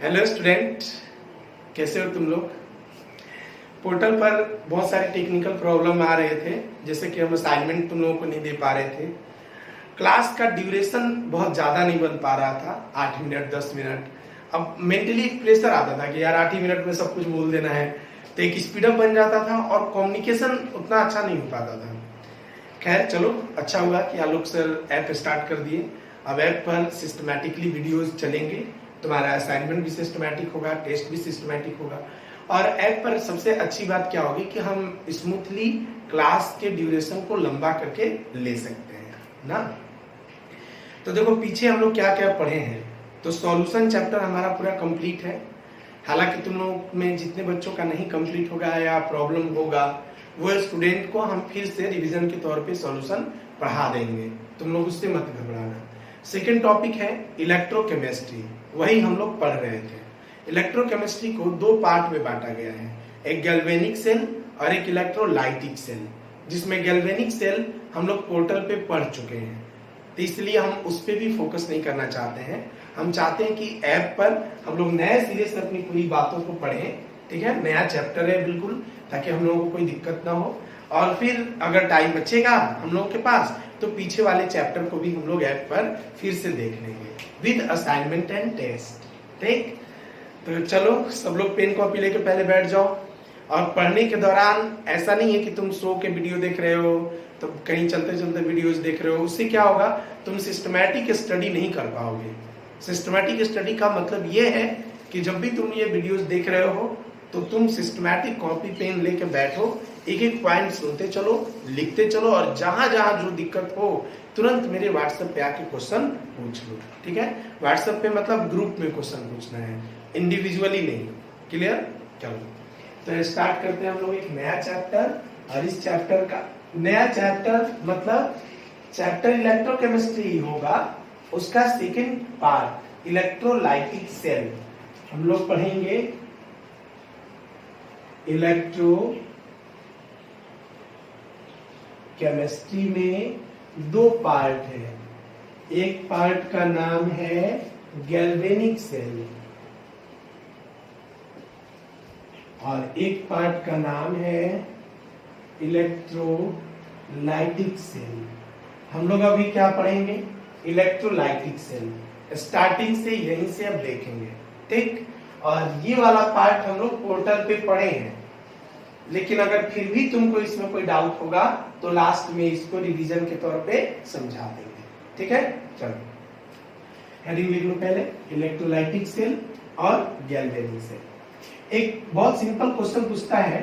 Hello student, कैसे हो तुम लोग। पोर्टल पर बहुत सारे टेक्निकल प्रॉब्लम आ रहे थे, जैसे कि हम असाइनमेंट तुम लोगों को नहीं दे पा रहे थे। क्लास का ड्यूरेशन बहुत ज़्यादा नहीं बन पा रहा था, 8 मिनट 10 मिनट। अब मेंटली प्रेशर आता था कि यार 8 ही मिनट में सब कुछ बोल देना है, तो एक स्पीडअप बन जाता था और कम्युनिकेशन उतना अच्छा नहीं हो पाता था। खैर चलो, अच्छा हुआ कि आलोक सर ऐप स्टार्ट कर दिए। अब ऐप पर सिस्टमैटिकली वीडियोज चलेंगे, तुम्हारा असाइनमेंट भी सिस्टमैटिक होगा, टेस्ट भी सिस्टमैटिक होगा। और ऐप पर सबसे अच्छी बात क्या होगी कि हम स्मूथली क्लास के ड्यूरेशन को लंबा करके ले सकते हैं ना। तो देखो पीछे हम लोग क्या क्या पढ़े हैं। तो सॉल्यूशन चैप्टर हमारा पूरा कंप्लीट है। हालांकि तुम लोग में जितने बच्चों का नहीं कंप्लीट होगा या प्रॉब्लम होगा, वो स्टूडेंट को हम फिर से रिवीजन के तौर पे सॉल्यूशन पढ़ा देंगे, तुम लोग उससे मत घबराना। सेकेंड टॉपिक है इलेक्ट्रोकेमिस्ट्री, वही हम लोग पढ़ रहे थे। इलेक्ट्रोकेमिस्ट्री को दो पार्ट में बांटा गया है, एक गैल्वेनिक सेल और एक इलेक्ट्रोलाइटिक सेल, जिसमें गैल्वेनिक सेल हम लोग पोर्टल पे पढ़ चुके हैं, तो इसलिए हम उस पर भी फोकस नहीं करना चाहते हैं। हम चाहते हैं कि ऐप पर हम लोग नए सिरे से अपनी पूरी बातों को पढ़ें, ठीक है। नया चैप्टर है बिल्कुल, ताकि हम लोगों को कोई दिक्कत ना हो। और फिर अगर टाइम बचेगा हम लोगों के पास, तो पीछे वाले चैप्टर को भी हम लोग ऐप पर फिर से देख लेंगे विद असाइनमेंट एंड टेस्ट, ठीक। तो चलो सब लोग पेन कॉपी लेके पहले बैठ जाओ। और पढ़ने के दौरान ऐसा नहीं है कि तुम सो के वीडियो देख रहे हो, तो कहीं चलते चलते वीडियोस देख रहे हो, उससे क्या होगा, तुम सिस्टमैटिक स्टडी नहीं कर पाओगे। सिस्टमैटिक स्टडी का मतलब ये है कि जब भी तुम ये वीडियोस देख रहे हो तो तुम सिस्टमैटिक कॉपी पेन लेके बैठो, एक एक पॉइंट सुनते चलो, लिखते चलो, और जहां जहां जो दिक्कत हो तुरंत मेरे व्हाट्सएप पे आके क्वेश्चन पूछ लो, ठीक है। व्हाट्सएप पे मतलब ग्रुप में क्वेश्चन पूछना है, इंडिविजुअली नहीं। क्लियर। चलो तो स्टार्ट करते हैं हम लोग एक नया चैप्टर। और इस चैप्टर का नया चैप्टर मतलब चैप्टर इलेक्ट्रोकेमिस्ट्री ही होगा, उसका सेकंड पार्ट इलेक्ट्रोलाइटिक सेल। हम लोग पढ़ेंगे इलेक्ट्रो केमिस्ट्री में दो पार्ट है। एक पार्ट का नाम है गैल्वेनिक सेल और एक पार्ट का नाम है इलेक्ट्रोलाइटिक सेल। हम लोग अभी क्या पढ़ेंगे, इलेक्ट्रोलाइटिक सेल। स्टार्टिंग से यहीं से अब देखेंगे, ठीक। और ये वाला पार्ट हम लोग पोर्टल पे पढ़े हैं, लेकिन अगर फिर भी तुमको इसमें कोई डाउट होगा तो लास्ट में इसको रिवीजन के तौर पे समझा देंगे, ठीक है। चलो हेडिंग लिख लो पहले, इलेक्ट्रोलाइटिक सेल और गैल्वेनिक सेल। एक बहुत सिंपल क्वेश्चन पूछता है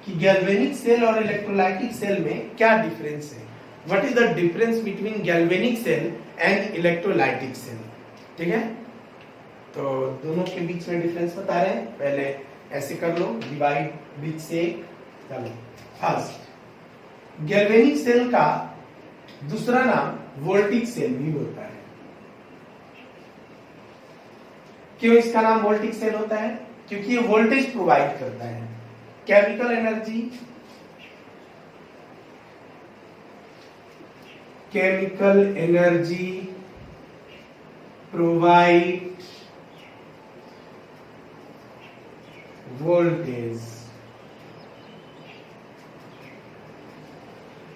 कि गैल्वेनिक सेल और इलेक्ट्रोलाइटिक सेल में क्या डिफरेंस है, what is the difference between galvanic cell and electrolytic cell, ठीक है। तो दोनों के बीच में डिफरेंस बता रहे हैं, पहले ऐसे कर लो, डिवाइड बीच से। चलो फर्स्ट, गैल्वेनिक सेल का दूसरा नाम वोल्टिक सेल भी होता है। क्यों इसका नाम वोल्टिक सेल होता है, क्योंकि ये वोल्टेज प्रोवाइड करता है। Chemical energy provide voltage.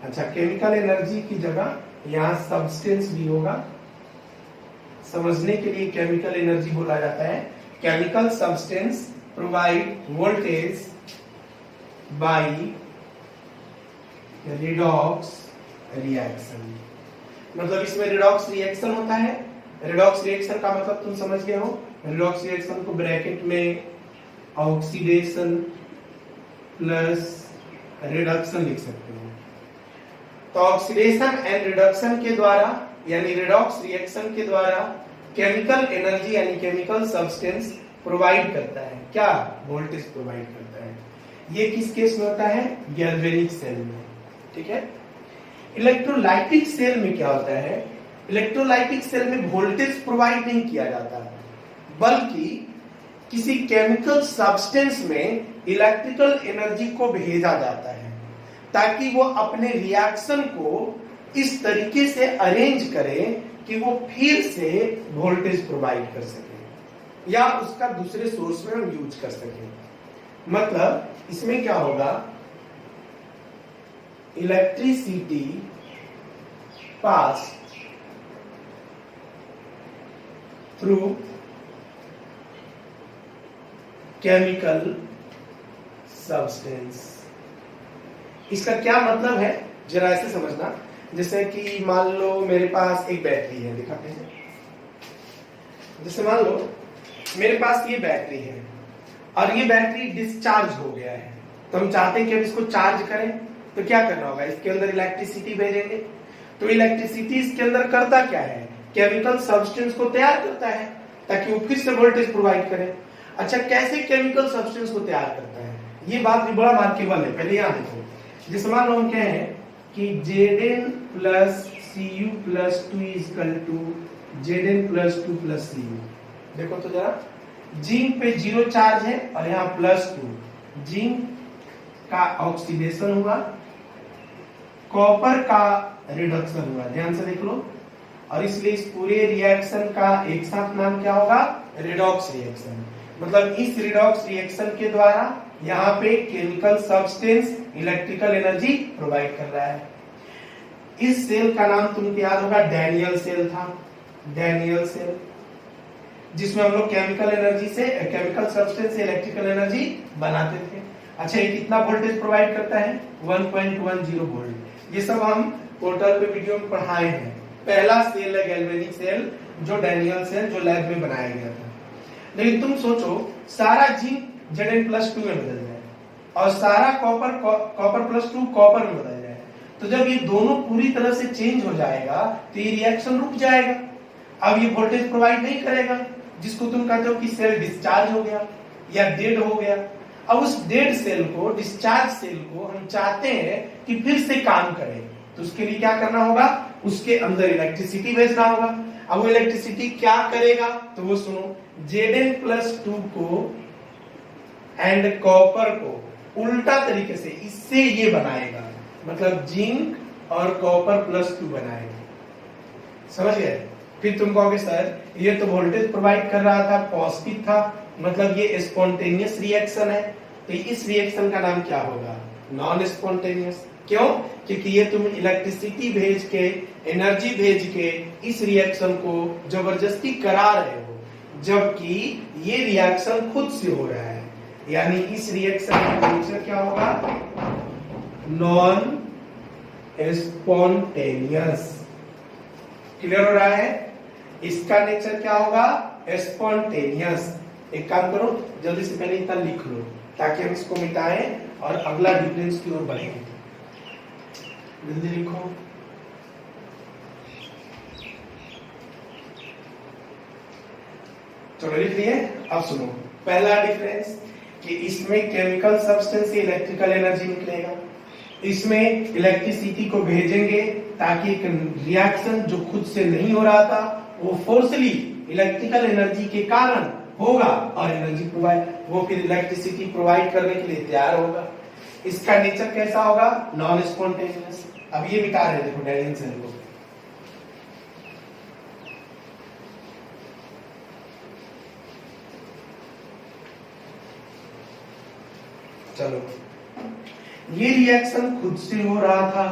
अच्छा, केमिकल एनर्जी की जगह यहां सब्सटेंस भी होगा, समझने के लिए केमिकल एनर्जी बोला जाता है। Chemical substance provide voltage bye redox reaction. मतलब इसमें रिडॉक्स रिएक्शन होता है। रिडॉक्स रिएक्शन का मतलब तुम समझ गए हो। रिडॉक्स रिएक्शन को ब्रैकेट में ऑक्सीडेशन प्लस रिडक्शन लिख सकते हो। तो ऑक्सीडेशन एंड रिडक्शन के द्वारा, यानी रिडॉक्स रिएक्शन के द्वारा केमिकल एनर्जी यानी केमिकल सब्सटेंस प्रोवाइड करता है, क्या, वोल्टेज प्रोवाइड करता है। ये किस केस में होता है, गैल्वेनिक सेल में, ठीक है। इलेक्ट्रोलाइटिक सेल में क्या होता है, इलेक्ट्रोलाइटिक सेल में वोल्टेज प्रोवाइड नहीं किया जाता, बल्कि किसी केमिकल सब्सटेंस में इलेक्ट्रिकल एनर्जी को भेजा जाता है, ताकि वो अपने रिएक्शन को इस तरीके से अरेंज करे कि वो फिर से वोल्टेज प्रोवाइड कर सके। या उसका दूसरे सोर्स में हम यूज कर सकें। मतलब इसमें क्या होगा, electricity pass through chemical substance. इसका क्या मतलब है जरा ऐसे समझना, जैसे कि मान लो मेरे पास एक बैटरी है, दिखाते हैं। जैसे मान लो मेरे पास ये बैटरी है और ये बैटरी डिस्चार्ज हो गया है, तो हम चाहते हैं कि हम इसको चार्ज करें, तो क्या करना होगा, इसके अंदर इलेक्ट्रिसिटी भेजेंगे। तो इलेक्ट्रिसिटी इसके अंदर करता क्या है, केमिकल सब्सटेंस को तैयार करता है ताकि वो फिर से वोल्टेज प्रोवाइड करे। अच्छा, कैसे केमिकल सब्सटेंस को तैयार करता है, ये बात भी बड़ा मार्केबल है। पहले यहाँ देखो, जैसे मान लो हम कहें कि Zn plus Cu plus 2 equal to Zn plus 2 plus Cu। देखो तो जरा, जिंक पे 0 चार्ज है और यहाँ प्लस 2, जिंक का ऑक्सीडेशन हुआ, कॉपर का रिडक्शन हुआ, ध्यान से देख लो। और इसलिए इस पूरे रिएक्शन का एक साथ नाम क्या होगा, रिडॉक्स रिएक्शन। मतलब इस रिडॉक्स रिएक्शन के द्वारा यहाँ पे chemical substance electrical energy provide कर रहा है। इस सेल का नाम तुमको याद होगा, डैनियल सेल था, डैनियल सेल, जिसमें हम लोग केमिकल एनर्जी से, केमिकल सब्सटेंस से इलेक्ट्रिकल एनर्जी बनाते थे। अच्छा, ये कितना वोल्टेज प्रोवाइड करता है, 1.10 वोल्ट। ये सब हम पोर्टल पे वीडियो में पढ़ाए हैं। पहला सेल है गैल्वेनिक सेल, जो डैनियल सेल, जो लैब में बनाया गया था। लेकिन तुम सोचो, सारा जिंक Zn प्लस 2 में बदल जाए और सारा कॉपर प्लस 2 कॉपर में बदल जाए, तो जब ये दोनों पूरी तरह से चेंज हो जाएगा तो ये रिएक्शन रुक जाएगा। अब ये वोल्टेज प्रोवाइड नहीं करेगा, जिसको तुम कहते हो कि सेल डिस्चार्ज हो गया या डेड हो गया। अब उस डेड सेल को, डिस्चार्ज सेल को हम चाहते हैं कि फिर से काम करे, तो उसके लिए क्या करना होगा, उसके अंदर इलेक्ट्रिसिटी भेजना होगा। अब वो इलेक्ट्रिसिटी क्या करेगा, तो वो सुनो, Zn प्लस 2 को एंड कॉपर को उल्टा तरीके से इससे ये बनाएगा, मतलब जिंक और कॉपर प्लस 2 बनाएगा। समझ गए? फिर तुम कहोगे सर ये तो वोल्टेज प्रोवाइड कर रहा था, पॉजिटिव था, मतलब ये स्पॉन्टेनियस रिएक्शन है, तो इस रिएक्शन का नाम क्या होगा, नॉन स्पॉन्टेनियस। क्यों? क्योंकि ये तुम इलेक्ट्रिसिटी भेज के, एनर्जी भेज के इस रिएक्शन को जबरदस्ती करा रहे हो, जबकि ये रिएक्शन खुद से हो रहा है। यानी इस रिएक्शन का नेचर क्या होगा, नॉन स्पॉन्टेनियस। क्लियर हो रहा है? इसका नेचर क्या होगा, स्पॉन्टेनियस। एक काम करो, जल्दी से पहले इतना लिख लो ताकि हम इसको मिटाएं और अगला डिफरेंस की ओर बढ़ेंगे। जल्दी लिखो। चलो लिख लिए। अब सुनो, पहला डिफरेंस कि इसमें केमिकल सब्सटेंस से इलेक्ट्रिकल एनर्जी निकलेगा, इसमें इलेक्ट्रिसिटी को भेजेंगे ताकि एक रिएक्शन जो खुद से नहीं हो रहा था वो फोर्सली इलेक्ट्रिकल एनर्जी के कारण होगा और एनर्जी प्रोवाइड, वो फिर इलेक्ट्रिसिटी प्रोवाइड करने के लिए तैयार होगा। इसका नेचर कैसा होगा, नॉन स्पॉन्टेनियस। अब ये मिटा रहे, देखो डैनियल सेल को, चलो ये रिएक्शन खुद से हो रहा था,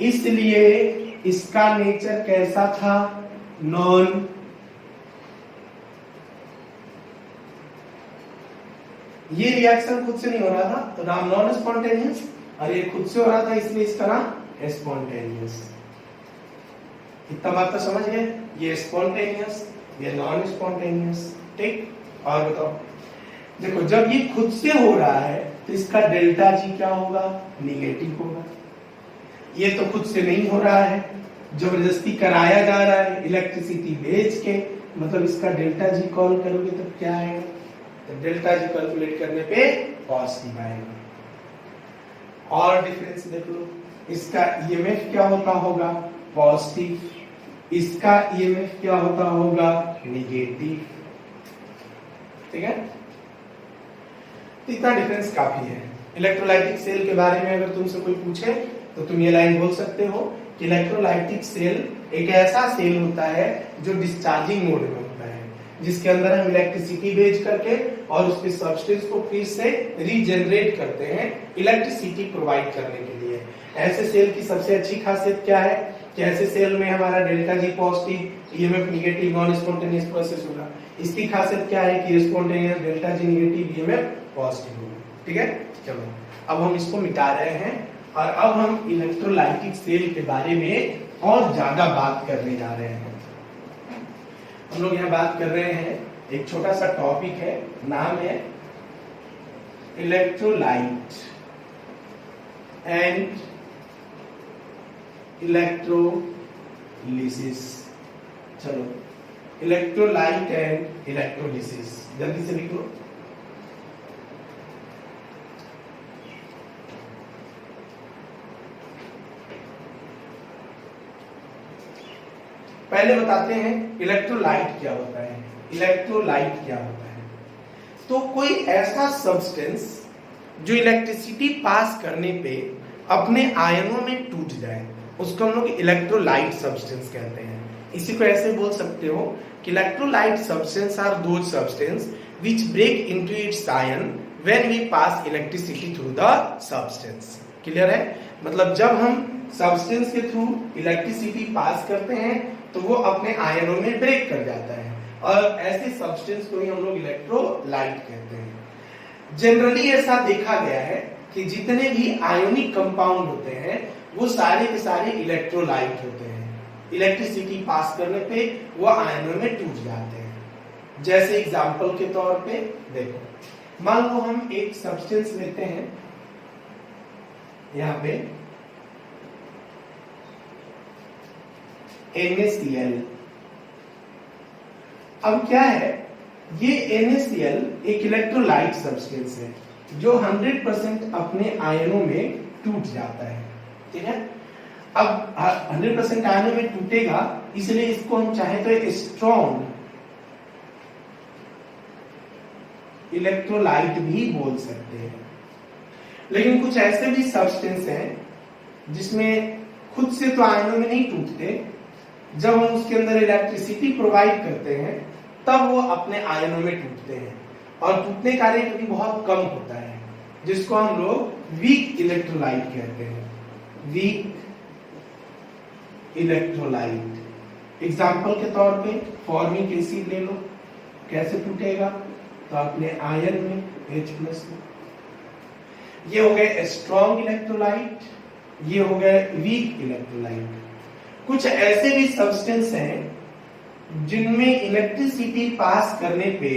इसलिए इसका नेचर कैसा था, नॉन। ये रिएक्शन खुद से नहीं हो रहा था तो नाम नॉन स्पॉन्टेनियस, और ये खुद से हो रहा था इसलिए इसका नाम स्पॉन्टेनियस। इतना बात तो समझ गए, ये स्पॉन्टेनियस, ये नॉन स्पॉन्टेनियस। ठीक, और बताओ, देखो जब ये खुद से हो रहा है तो इसका डेल्टा जी क्या होगा, निगेटिव होगा। ये तो खुद से नहीं हो रहा है, जबरदस्ती कराया जा रहा है इलेक्ट्रिसिटी भेज के, मतलब इसका डेल्टा जी कॉल करोगे तो क्या आएगा, तो डेल्टा जी कैलकुलेट करने पे पॉजिटिव आएगा। और डिफरेंस देख लो, इसका ईएमएफ क्या होता होगा, पॉजिटिव, इसका ईएमएफ क्या होता होगा, निगेटिव। ठीक है, इतना डिफरेंस काफी है। इलेक्ट्रोलाइटिक सेल के बारे में अगर तुमसे कोई पूछे तो तुम ये लाइन बोल सकते हो कि इलेक्ट्रोलाइटिक सेल एक ऐसा सेल होता है जो डिस्चार्जिंग मोड में होता है, जिसके अंदर हम इलेक्ट्रिसिटी भेज करके और उसके सब्सटेंस को फिर से रीजनरेट करते हैं इलेक्ट्रिसिटी प्रोवाइड करने के लिए। ऐसे सेल की सबसे अच्छी खासियत क्या है कि ऐसे सेल में हमारा delta G positive, EMF negative, non spontaneous process होगा। इसकी खासियत क्या है कि spontaneous, delta G negative, EMF positive होगा। ठीक है, चलो अब हम इसको मिटा रहे हैं और अब हम इलेक्ट्रोलाइटिक सेल के बारे में और ज्यादा बात करने जा रहे हैं। हम लोग यहाँ बात कर रहे हैं, एक छोटा सा टॉपिक है, नाम है इलेक्ट्रोलाइट एंड इलेक्ट्रोलिसिस। चलो, इलेक्ट्रोलाइट एंड इलेक्ट्रोलिसिस जल्दी से लिख लो। पहले बताते हैं इलेक्ट्रोलाइट क्या होता है। इलेक्ट्रोलाइट क्या होता है? तो कोई ऐसा सब्सटेंस जो इलेक्ट्रिसिटी पास करने पे अपने आयनों में टूट जाए, उसको हम लोग इलेक्ट्रोलाइट सब्सटेंस कहते हैं। इसी को ऐसे बोल सकते हो कि electrolyte substance are those substance which break into its ion when we pass electricity through the substance. Clear है? मतलब जब हम सब्सटेंस के थ्रू इलेक्ट्रिसिटी पास करते हैं तो वो अपने आयनों में ब्रेक कर जाता है, और ऐसे सब्सटेंस को ही हम लोग इलेक्ट्रोलाइट कहते हैं। जनरली ऐसा देखा गया है कि जितने भी आयोनिक कंपाउंड होते हैं वो सारे के सारे इलेक्ट्रोलाइट होते हैं। इलेक्ट्रिसिटी पास करने पे वो आयनों में टूट जाते हैं। जैसे एग्जांपल के तौर पे देखो, मान लो हम एक सब्सटेंस लेते हैं, यहाँ पे NaCl। अब क्या है, ये NaCl एक इलेक्ट्रोलाइट सब्सटेंस है जो 100% अपने आयनों में टूट जाता है। ठीक है, अब 100% आयनों में टूटेगा, इसलिए इसको हम चाहे तो स्ट्रॉन्ग इलेक्ट्रोलाइट भी बोल सकते हैं। लेकिन कुछ ऐसे भी सब्सटेंस हैं जिसमें खुद से तो आयनों में नहीं टूटते, जब हम उसके अंदर इलेक्ट्रिसिटी प्रोवाइड करते हैं तब वो अपने आयनों में टूटते हैं, और टूटने का रेट भी बहुत कम होता है, जिसको हम लोग वीक इलेक्ट्रोलाइट कहते हैं। वीक इलेक्ट्रोलाइट एग्जाम्पल के तौर पे फॉर्मिक एसिड ले लो, कैसे टूटेगा? तो अपने आयन में H+ में। ये हो गए स्ट्रॉन्ग इलेक्ट्रोलाइट, ये हो गए वीक इलेक्ट्रोलाइट। कुछ ऐसे भी सब्सटेंस हैं जिनमें इलेक्ट्रिसिटी पास करने पे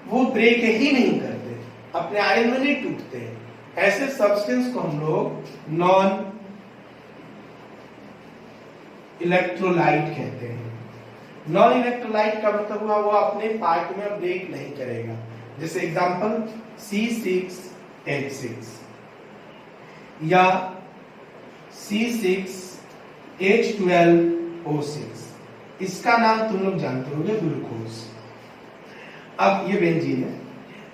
वो ब्रेक ही नहीं करते, अपने आयन में नहीं टूटते। ऐसे सब्सटेंस को हम लोग नॉन इलेक्ट्रोलाइट कहते हैं। नॉन इलेक्ट्रोलाइट का मतलब हुआ वो अपने पार्ट में ब्रेक नहीं करेगा। जैसे एग्जांपल C6H6 या C6H12O6, इसका नाम तुम लोग जानते होंगे, ग्लूकोज। अब ये बेंजीन है,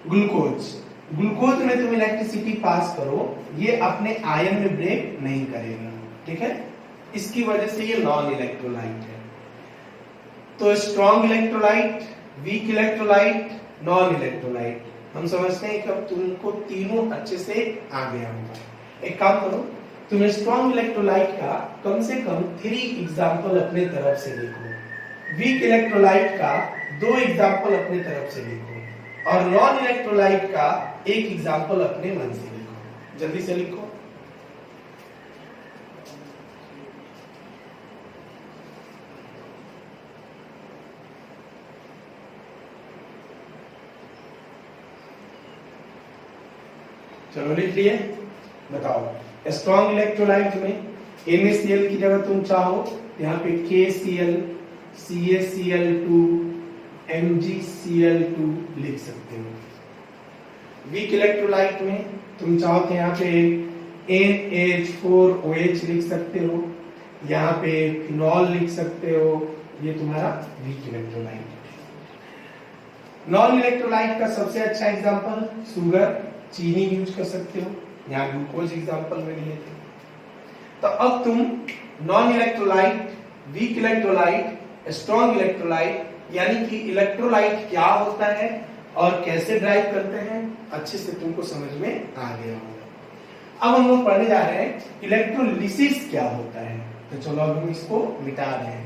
ग्लूकोज। ग्लूकोज में तुम इलेक्ट्रिसिटी पास करो, ये अपने आयन में ब्रेक नहीं करेगा। ठीक है, इसकी वजह से ये नॉन इलेक्ट्रोलाइट है। तो strong electrolyte, weak electrolyte, non electrolyte, हम समझते हैं कि अब तुमको तीनों अच्छे से आ गया होगा। एक काम करो, तुम स्ट्रॉन्ग इलेक्ट्रोलाइट का कम से कम 3 एग्जाम्पल अपने तरफ से लिखो, वीक इलेक्ट्रोलाइट का 2 एग्जाम्पल अपने तरफ से लिखो, और नॉन इलेक्ट्रोलाइट का 1 एग्जाम्पल अपने मन से लिखो। जल्दी से लिखो। चलो लिख लिए, बताओ। स्ट्रॉन्ग इलेक्ट्रोलाइट में NaCl की जगह तुम चाहो यहाँ पे KCl, CaCl2, MgCl2 लिख सकते हो। वीक इलेक्ट्रोलाइट में तुम चाहो तो यहाँ पे NH4OH लिख सकते हो, यहाँ पे फिनॉल लिख सकते हो। ये तुम्हारा वीक इलेक्ट्रोलाइट है। नॉन इलेक्ट्रोलाइट का सबसे अच्छा एग्जांपल शुगर, चीनी यूज कर सकते हो, यहाँ ग्लूकोज एग्जांपल में लिए थे। तो अब तुम non electrolyte, weak electrolyte, strong electrolyte यानी कि इलेक्ट्रोलाइट क्या होता है और कैसे ड्राइव करते हैं, अच्छे से तुमको समझ में आ गया होगा। अब हम लोग पढ़ने जा रहे हैं इलेक्ट्रोलिसिस क्या होता है। तो चलो अब हम इसको मिटा रहे हैं।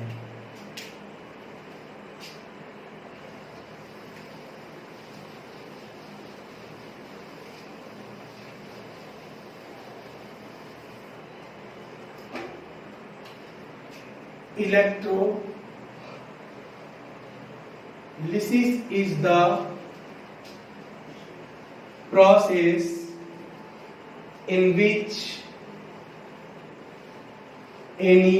Electrolysis is the process in which any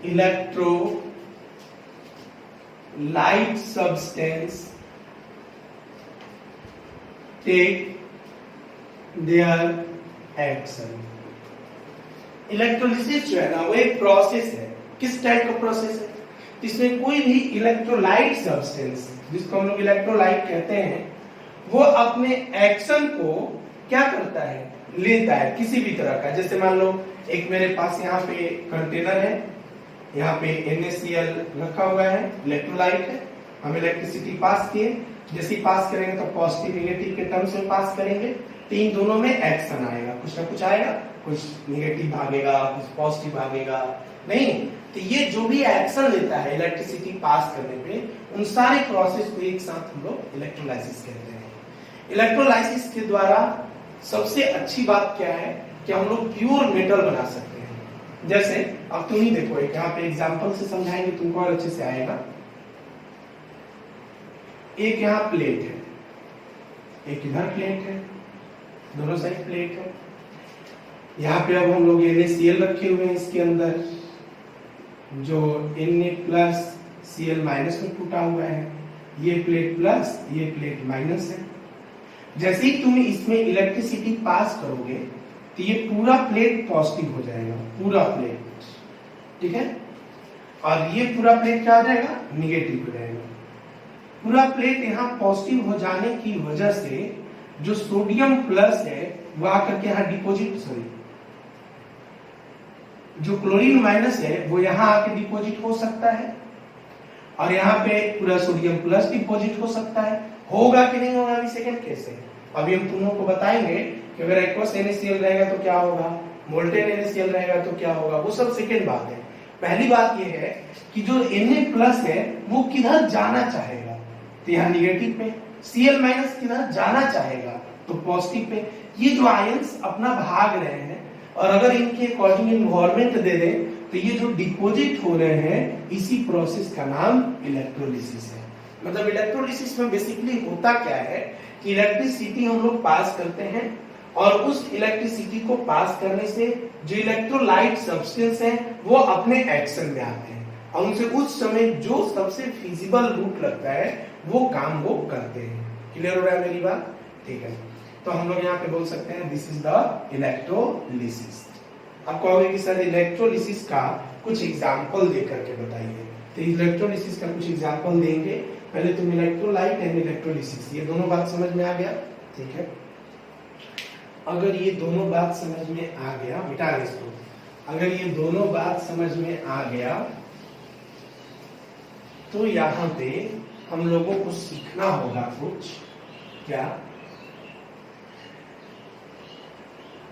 electrolyte substance take their action। Electrolysis जो है ना वो एक प्रोसेस है। किस टाइप का प्रोसेस है? इसमें कोई भी इलेक्ट्रोलाइट सब्सटेंस, जिसको हम लोग इलेक्ट्रोलाइट कहते हैं, वो अपने एक्शन को क्या करता है, लेता है किसी भी तरह का। जैसे मान लो एक मेरे पास यहाँ पे कंटेनर है, यहाँ पे NaCl रखा हुआ है, इलेक्ट्रोलाइट है, हम इलेक्ट्रिसिटी पास किए। जैसे ही पास करेंगे तो पॉजिटिव नेगेटिव के टर्म्स में पास करेंगे, तो इन दोनों में एक्शन आएगा, कुछ ना कुछ आएगा, कुछ नेगेटिव भागेगा, कुछ पॉजिटिव भागेगा, नहीं। तो ये जो भी एक्शन लेता है इलेक्ट्रिसिटी पास करने पे, उन सारे प्रोसेस को एक साथ हम लोग इलेक्ट्रोलाइसिस कहते हैं। इलेक्ट्रोलाइसिस के द्वारा सबसे अच्छी बात क्या है कि हम लोग प्योर मेटल बना सकते हैं। जैसे अब तुम ही देखो, एक यहाँ पे एग्जांपल से समझाएंगे तुमको और अच्छे से आएगा। एक यहाँ प्लेट है, एक इधर प्लेट है, दोनों साइड प्लेट है। यहाँ पे अब हम लोग NaCl रखे हुए हैं, इसके अंदर जो Na+Cl- में टूटा हुआ है, ये प्लेट प्लस, ये प्लेट माइनस है। जैसे ही तुम इसमें इलेक्ट्रिसिटी पास करोगे तो ये पूरा प्लेट पॉजिटिव हो जाएगा, पूरा प्लेट, ठीक है। और ये पूरा प्लेट क्या हो जाएगा, निगेटिव हो जाएगा। पूरा प्लेट यहाँ पॉजिटिव हो जाने की वजह से जो सोडियम प्लस है वो आकर के यहाँ डिपोजिट, सॉरी, जो क्लोरीन माइनस है वो यहाँ आके डिपोजिट हो सकता है, और यहाँ पे पूरा सोडियम प्लस डिपोजिट हो सकता है। होगा कि नहीं होगा अभी सेकंड केस है। अभी हम तुम लोग को बताएंगे कि अगर एक्वस NaCl रहेगा तो क्या होगा, मोल्टेन NaCl रहेगा तो क्या होगा, वो सब सेकंड बात है। पहली बात ये है कि जो Na+ है वो किधर जाना चाहेगा, तो यहाँ निगेटिव पे। Cl- किधर जाना चाहेगा, तो पॉजिटिव पे। ये जो आयंस अपना भाग रहे हैं, और अगर इनके अकॉर्डिंग इन्वायरमेंट दे दें तो ये जो डिपोजिट हो रहे हैं, इसी प्रोसेस का नाम इलेक्ट्रोलिसिस है। मतलब इलेक्ट्रोलिसिस में बेसिकली होता क्या है कि इलेक्ट्रिसिटी हम लोग पास करते हैं, और उस इलेक्ट्रिसिटी को पास करने से जो इलेक्ट्रोलाइट सब्सटेंस है वो अपने एक्शन में आते हैं, और उनसे उस समय जो सबसे फिजिबल रूट लगता है वो काम वो करते हैं। क्लियर हो रहा है मेरी बात? ठीक है। तो हम लोग यहाँ पे बोल सकते हैं दिस इज द इलेक्ट्रोलिसिस। आप कहोगे कि सर इलेक्ट्रोलिसिस का कुछ एग्जांपल दे करके बताइए, तो इलेक्ट्रोलिसिस का कुछ एग्जांपल देंगे। पहले तुम इलेक्ट्रोलाइट एंड इलेक्ट्रोलिसिस, ये दोनों बात समझ में आ गया, ठीक है। अगर ये दोनों बात समझ में आ गया, मिटा दे इसको। अगर ये दोनों बात समझ में आ गया तो यहाँ पे हम लोगों को सीखना होगा कुछ, क्या,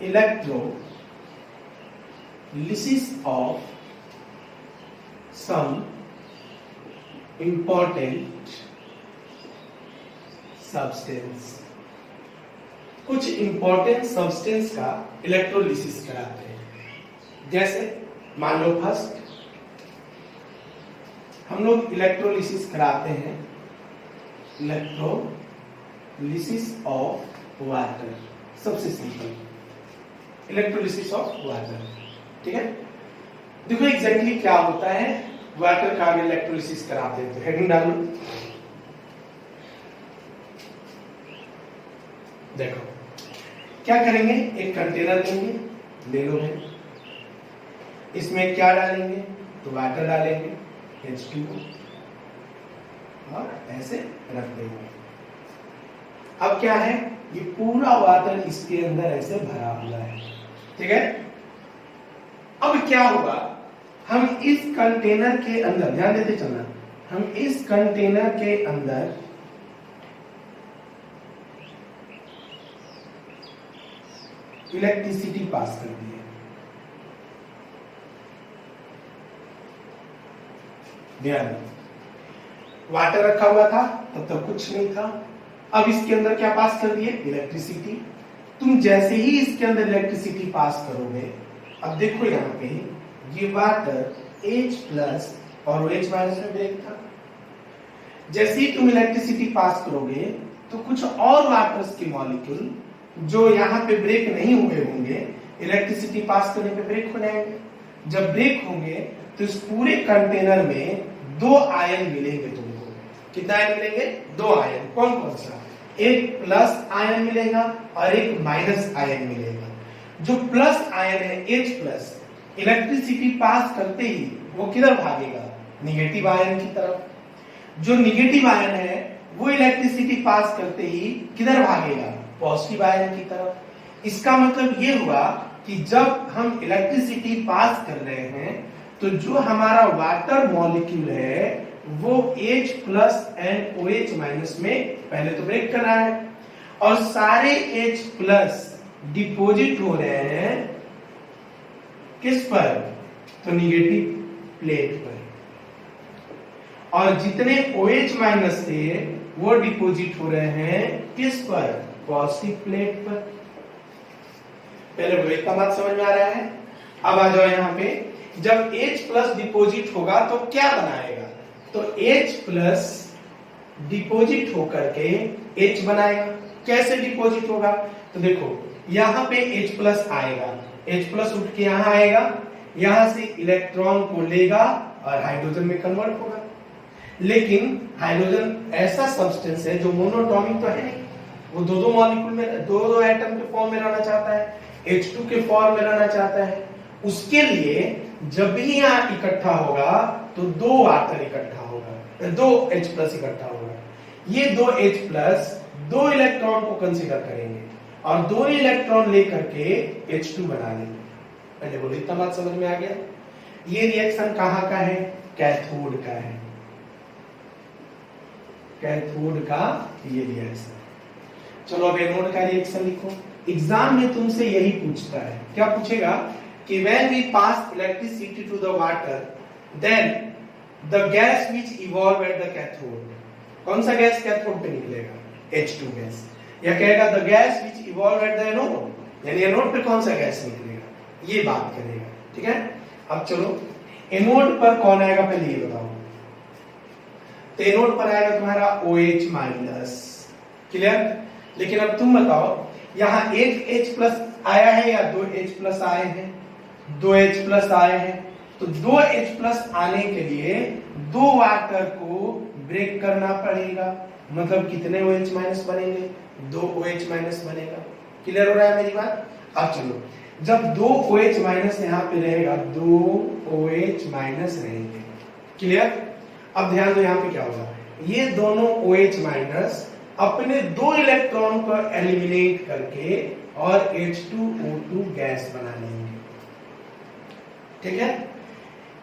electrolysis of some important substance। कुछ इंपॉर्टेंट सब्सटेंस का इलेक्ट्रोलिसिस कराते हैं। जैसे मान लो फर्स्ट हम लोग इलेक्ट्रोलिसिस कराते हैं, इलेक्ट्रोलिसिस ऑफ वाटर। सबसे सिंपल इलेक्ट्रोलिसिस ऑफ वाटर, ठीक है। देखो एग्जैक्टली क्या होता है, वाटर का इलेक्ट्रोलिसिस कराते हैं। तो हेडिंग डालो, देखो क्या करेंगे, एक कंटेनर लेंगे, ले लो है, इसमें क्या डालेंगे, तो वाटर डालेंगे H2O, और ऐसे रख देंगे। अब क्या है, ये पूरा वाटर इसके अंदर ऐसे भरा हुआ है, ठीक है। अब क्या होगा, हम इस कंटेनर के अंदर, ध्यान देते चलना, हम इस कंटेनर के अंदर इलेक्ट्रिसिटी पास कर दी है। ध्यान, वाटर रखा हुआ था तब तक कुछ नहीं था, अब इसके अंदर क्या पास कर दिए? इलेक्ट्रिसिटी। तुम जैसे ही इसके अंदर इलेक्ट्रिसिटी पास करोगे, अब देखो यहाँ पे ये वाटर H प्लस और OH माइनस में ब्रेक था। जैसे ही तुम इलेक्ट्रिसिटी पास करोगे तो कुछ और वाटर्स के मॉलिक्यूल जो यहाँ पे ब्रेक नहीं हुए होंगे, इलेक्ट्रिसिटी पास करने पे ब्रेक हो जाएंगे। जब ब्रेक होंगे तो इस पूरे कंटेनर में 2 आयन मिलेंगे तुमको। कितना आयन मिलेंगे? 2 आयन। कौन कौन सा? एक प्लस आयन मिलेगा और एक माइनस आयन मिलेगा। जो प्लस आयन है H प्लस, इलेक्ट्रिसिटी पास करते ही वो किधर भागेगा? निगेटिव आयन की तरफ। जो निगेटिव आयन है वो इलेक्ट्रिसिटी पास करते ही किधर भागेगा? पॉजिटिव आयन की तरफ। इसका मतलब ये हुआ कि जब हम इलेक्ट्रिसिटी पास कर रहे हैं तो जो हमारा वाटर मॉलिक्यूल है वो H plus and OH minus में पहले तो ब्रेक कर रहा है, और सारे H प्लस डिपोजिट हो रहे हैं किस पर? तो निगेटिव प्लेट पर। और जितने OH माइनस थे वो डिपोजिट हो रहे हैं किस पर? पॉजिटिव प्लेट पर। पहले इतना बात समझ में आ रहा है? अब आ जाओ यहाँ पे, जब H प्लस डिपोजिट होगा तो क्या बनाएगा? तो H प्लस डिपोजिट होकर के H बनाएगा। कैसे डिपोजिट होगा? तो देखो यहाँ पे H प्लस आएगा, H प्लस उठ के यहाँ आएगा, यहां से इलेक्ट्रॉन को लेगा और हाइड्रोजन में कन्वर्ट होगा। लेकिन हाइड्रोजन ऐसा सब्सटेंस है जो मोनोटॉमिक तो है नहीं, वो दो मॉलिक्यूल में दो एटम के फॉर्म में रहना चाहता है, H2 के फॉर्म में रहना चाहता है। उसके लिए जब भी यहाँ इकट्ठा होगा तो 2 वाटर इकट्ठा होगा, 2 H प्लस इकट्ठा होगा। ये 2 H प्लस 2 इलेक्ट्रॉन को कंसीडर करेंगे और 2 इलेक्ट्रॉन लेकर के H2 बना लेंगे। पहले बोलो, इतना बात समझ में आ गया? ये रिएक्शन कहाँ का है? कैथोड का है। कैथोड का ये रिएक्शन। चलो अब एनोड का रिएक्शन लिखो। एग्जाम में तुमसे यही पूछता है। क्या पूछेगा? कि when we pass electricity to the water, then the gas which evolve at the cathode, कौन सा गैस कैथोड पे निकलेगा? H2 gas. या कहेगा the gas which evolve at the anode, यानी एनोड पे कौन सा गैस निकलेगा, ये बात करेगा। ठीक है, अब चलो एनोड पर कौन आएगा पहले ये बताओ। तो एनोड पर आएगा तुम्हारा OH माइनस। क्लियर? लेकिन अब तुम बताओ, यहाँ एक H प्लस आया है या 2 H प्लस आए हैं? 2 H प्लस आए हैं। तो 2 H प्लस आने के लिए 2 वाटर को ब्रेक करना पड़ेगा। मतलब कितने OH माइनस बनेंगे? 2 OH माइनस बनेगा। क्लियर हो रहा है मेरी बात? अब चलो, जब 2 OH माइनस यहाँ पे रहेगा, 2 OH माइनस रहेंगे। क्लियर? अब ध्यान दो यहाँ पे क्या होगा, ये दोनों OH माइनस अपने 2 इलेक्ट्रॉन को एलिमिनेट करके और H2O2 गैस बना लेंगे। ठीक है,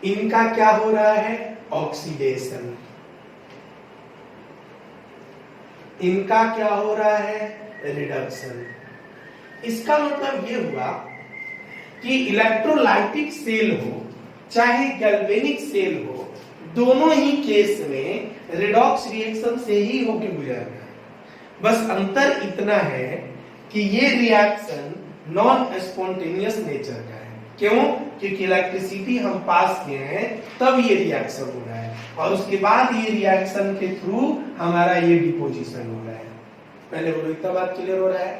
इनका क्या हो रहा है? ऑक्सीडेशन। इनका क्या हो रहा है? रिडक्शन। इसका मतलब ये हुआ कि इलेक्ट्रोलाइटिक सेल हो चाहे गैल्वेनिक सेल हो, दोनों ही केस में रिडॉक्स रिएक्शन से ही होके गुजरना है। बस अंतर इतना है कि ये रिएक्शन नॉन स्पॉन्टेनियस नेचर का है। क्यों? क्योंकि इलेक्ट्रिसिटी हम पास किए हैं तब ये रिएक्शन हो रहा है, और उसके बाद ये रिएक्शन के थ्रू हमारा ये डिपोजिशन हो रहा है। पहले बोलो, इतना बात क्लियर हो रहा है?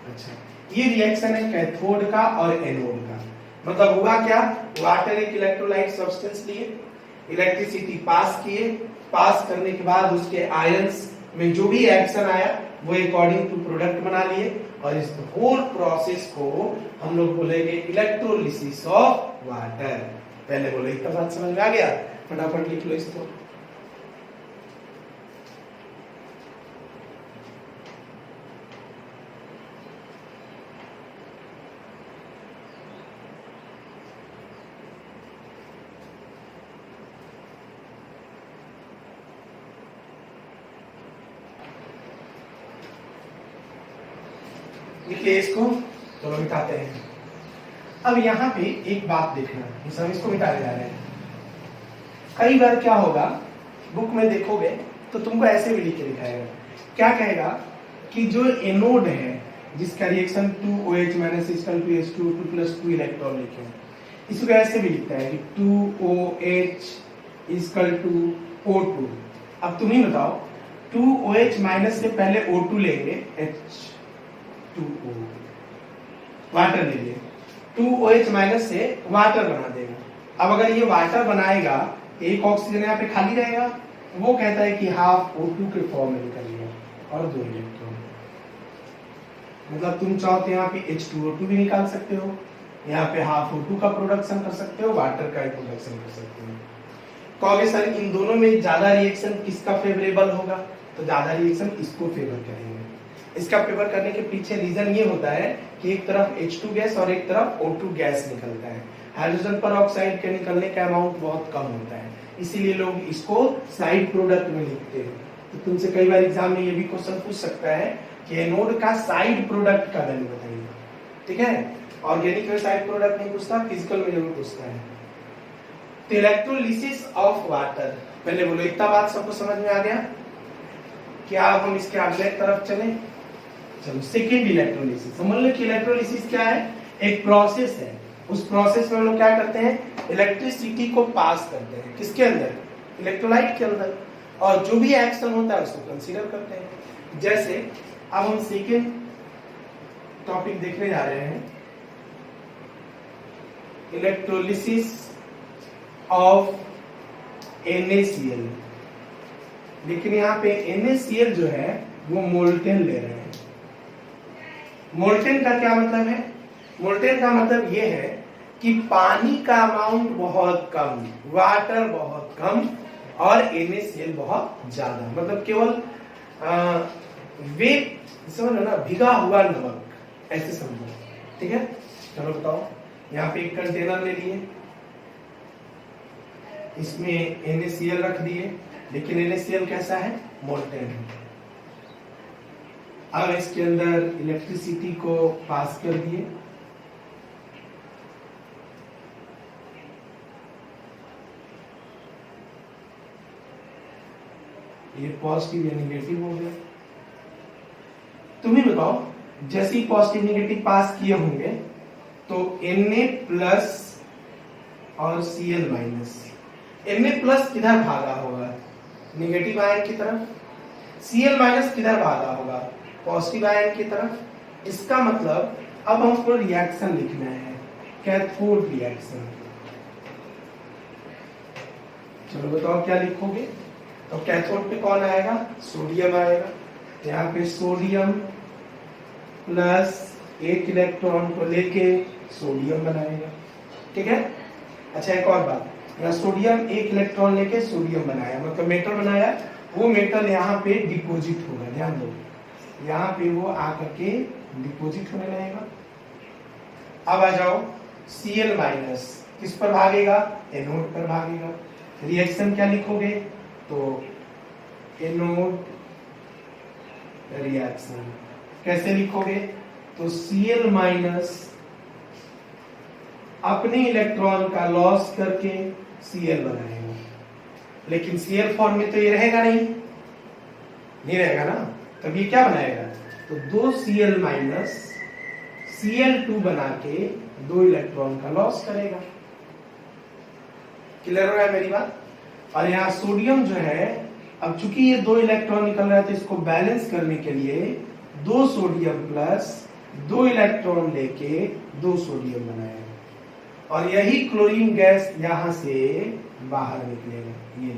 अच्छा, ये रिएक्शन है कैथोड का और एनोड का। मतलब हुआ क्या? वाटर एक इलेक्ट्रोलाइट सब्सटेंस लिए, इलेक्ट्रिसिटी पास किए, पास करने के बाद उसके आयंस में जो भी एक्शन आया वो अकॉर्डिंग टू प्रोडक्ट बना लिए, और इस होल प्रोसेस को हम लोग बोलेंगे इलेक्ट्रोलिसिस ऑफ वाटर। पहले बोलो, इतना बात समझ में आ गया? फटाफट लिख लो इसको। लिखिए इसको, चलो मिटाते हैं। अब यहाँ पे एक बात देखना, हम इसको मिटाने जा रहे हैं। कई बार क्या होगा, बुक में देखोगे तो तुमको ऐसे भी लिख के दिखाएगा, क्या कहेगा कि जो एनोड है जिसका reaction 2OH minus equal to H2 2 plus 2 electron लिखे, इसको ऐसे भी लिखता है कि 2OH इक्वल टू O2। अब तुम ही बताओ, 2OH माइनस से पहले O2 लेंगे, H2O, वाटर ले लिए, 2OH माइनस से वाटर बना देगा। अब अगर ये वाटर बनाएगा, एक ऑक्सीजन यहाँ पे खाली रहेगा, वो कहता है कि हाफ O2 के फॉर्म में निकलेगा और 2 इलेक्ट्रॉन। मतलब तुम चाहो तो यहाँ पे H2O2 भी निकाल सकते हो, यहाँ पे हाफ O2 का प्रोडक्शन कर सकते हो, वाटर का प्रोडक्शन कर सकते हो। कहोगे सर इन दोनों में ज्यादा रिएक्शन किसका फेवरेबल होगा, तो ज्यादा रिएक्शन इसको फेवर करेंगे। इसका फेवर करने के पीछे रीजन ये होता है कि एक तरफ H2 गैस और एक तरफ O2 गैस निकलता है, हाइड्रोजन पर ऑक्साइड के निकलने का अमाउंट बहुत कम होता है, इसीलिए लोग इसको साइड प्रोडक्ट में लिखते हैं। तो तुमसे कई बार एग्जाम में ये भी क्वेश्चन पूछ सकता है कि एनोड का साइड प्रोडक्ट का वैल्यू बताइए, ठीक है। ऑर्गेनिक में साइड प्रोडक्ट नहीं पूछता, फिजिकल में जरूर पूछता है। तो इलेक्ट्रोलिसिस ऑफ वाटर, पहले बोलो इतना बात सबको समझ में आ गया? क्या अब हम इसके अगले तरफ चले? चलो सेकेंड इलेक्ट्रोलिसिस। समझ लो कि इलेक्ट्रोलिसिस क्या है, एक प्रोसेस है। उस प्रोसेस में हम लोग क्या करते हैं, इलेक्ट्रिसिटी को पास करते हैं, किसके अंदर, इलेक्ट्रोलाइट के अंदर, और जो भी एक्शन होता है उसको कंसीडर करते हैं। जैसे अब हम सेकेंड टॉपिक देखने जा रहे हैं, इलेक्ट्रोलिसिस ऑफ NaCl। लेकिन यहाँ पे NaCl जो है वो मोल्टेन ले रहे हैं। मोल्टेन का क्या मतलब है, मोल्टेन का मतलब ये है कि पानी का अमाउंट बहुत कम, वाटर बहुत कम और NaCl बहुत ज्यादा, मतलब केवल वेट, समझ लो ना, भिगा हुआ नमक, ऐसे समझो, ठीक है। चलो बताओ, यहाँ पे एक कंटेनर ले लिए, इसमें NaCl रख दिए, लेकिन NaCl कैसा है, मोल्टेन है। अब इसके अंदर इलेक्ट्रिसिटी को पास कर दिए, ये पॉजिटिव या निगेटिव हो गया। तुम ही बताओ, जैसे ही पॉजिटिव निगेटिव पास किए होंगे तो Na प्लस और Cl माइनस, Na प्लस किधर भागा होगा, निगेटिव आयन की तरफ, Cl माइनस किधर भागा होगा, पॉजिटिव आयन की तरफ। इसका मतलब अब हमको रिएक्शन लिखना है, कैथोड रिएक्शन। चलो बताओ क्या लिखोगे, तो कैथोड पे कौन आएगा, सोडियम आएगा। यहाँ पे सोडियम प्लस एक इलेक्ट्रॉन को लेके सोडियम बनाएगा, ठीक है। अच्छा एक और बात, यहाँ सोडियम एक इलेक्ट्रॉन लेके सोडियम बनाया, मतलब मेटल बनाया, वो मेटल यहाँ पे डिपोजिट होगा, ध्यान दो, यहाँ पे वो आकर के डिपोजिट होने लगेगा। अब आ जाओ, Cl माइनस किस पर भागेगा, एनोड पर भागेगा। रिएक्शन क्या लिखोगे, तो एनोड रिएक्शन कैसे लिखोगे, तो Cl माइनस अपने इलेक्ट्रॉन का लॉस करके Cl बनाएगा, लेकिन Cl फॉर्म में तो ये रहेगा नहीं रहेगा ना, तब ये क्या बनाएगा, तो 2 Cl माइनस Cl2 बना के 2 इलेक्ट्रॉन का लॉस करेगा। क्लियर हो रहा है मेरी बात। और यहाँ सोडियम जो है, अब चूंकि ये 2 इलेक्ट्रॉन निकल रहा है तो इसको बैलेंस करने के लिए 2 सोडियम प्लस 2 इलेक्ट्रॉन लेके 2 सोडियम बनाएगा, और यही क्लोरीन गैस यहां से बाहर निकलेगा, ये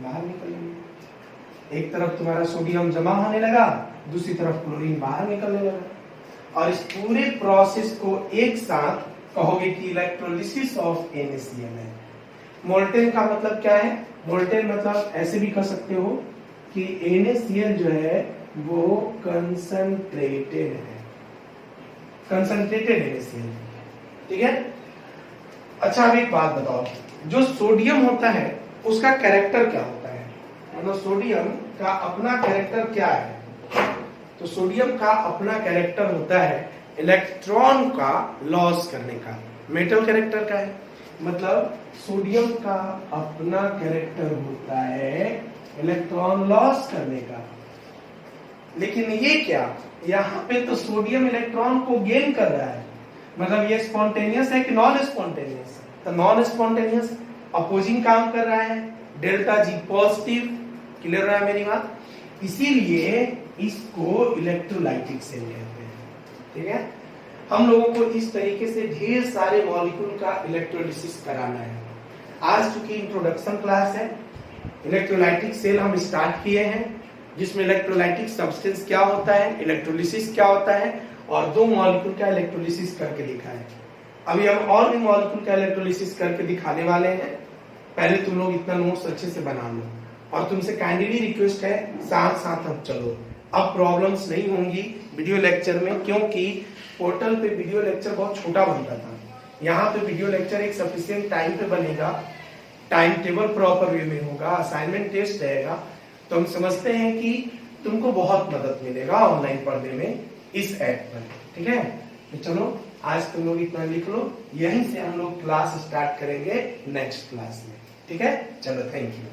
बाहर निकलेगा। एक तरफ तुम्हारा सोडियम जमा होने लगा, दूसरी तरफ क्लोरीन बाहर निकलने लगा, और इस पूरे प्रोसेस को एक साथ कहोगे कि इलेक्ट्रोलिसिस ऑफ NaCl है। मोल्टेन का मतलब क्या है, मोल्टेन मतलब ऐसे भी कर सकते हो कि NaCl जो है वो कंसंट्रेटेड है, कंसंट्रेटेड NaCl, ठीक है। अच्छा अब एक बात बताओ, जो सोडियम होता है उसका कैरेक्टर क्या होता है, मतलब सोडियम का अपना कैरेक्टर क्या है। तो सोडियम का अपना कैरेक्टर होता है इलेक्ट्रॉन का लॉस करने का, मेटल कैरेक्टर का है, मतलब सोडियम का अपना कैरेक्टर होता है इलेक्ट्रॉन लॉस करने का। लेकिन ये क्या, यहाँ पे तो सोडियम इलेक्ट्रॉन को गेन कर रहा है, मतलब ये स्पॉन्टेनियस है कि नॉन स्पॉन्टेनियस? तो नॉन स्पॉन्टेनियस, अपोजिंग काम कर रहा है, डेल्टा जी पॉजिटिव। क्लियर रहा है मेरी बात? इसीलिए इसको इलेक्ट्रोलाइटिक सेल कहते हैं। ठीक है, हम लोगों को इस तरीके से ढेर सारे मॉलिक्यूल का इलेक्ट्रोलिसिस कराना है। आज चूंकि इंट्रोडक्शन क्लास है, इलेक्ट्रोलाइटिक सेल हम स्टार्ट किए हैं, जिसमें इलेक्ट्रोलाइटिक सब्सटेंस क्या होता है, इलेक्ट्रोलिसिस क्या होता है, और 2 मॉलिक्यूल का इलेक्ट्रोलिसिस करके दिखा है। अभी हम और भी मॉलिक्यूल का इलेक्ट्रोलिसिस करके दिखाने वाले हैं। पहले तुम लोग इतना नोट्स अच्छे से बना लो, और तुमसे काइंडली रिक्वेस्ट है साथ साथ अब चलो। अब प्रॉब्लम्स नहीं होंगी वीडियो लेक्चर में, क्योंकि पोर्टल पे वीडियो लेक्चर बहुत छोटा बनता था। यहाँ पे वीडियो लेक्चर एक सफिशिएंट टाइम पे बनेगा, टाइम टेबल प्रॉपर वे में होगा, असाइनमेंट टेस्ट रहेगा, तो हम समझते हैं कि तुमको बहुत मदद मिलेगा ऑनलाइन पढ़ने में इस ऐप पर। ठीक है, तो चलो आज तुम लोग इतना लिख लो, यहीं से हम लोग क्लास स्टार्ट करेंगे नेक्स्ट क्लास में। ठीक है, चलो थैंक यू।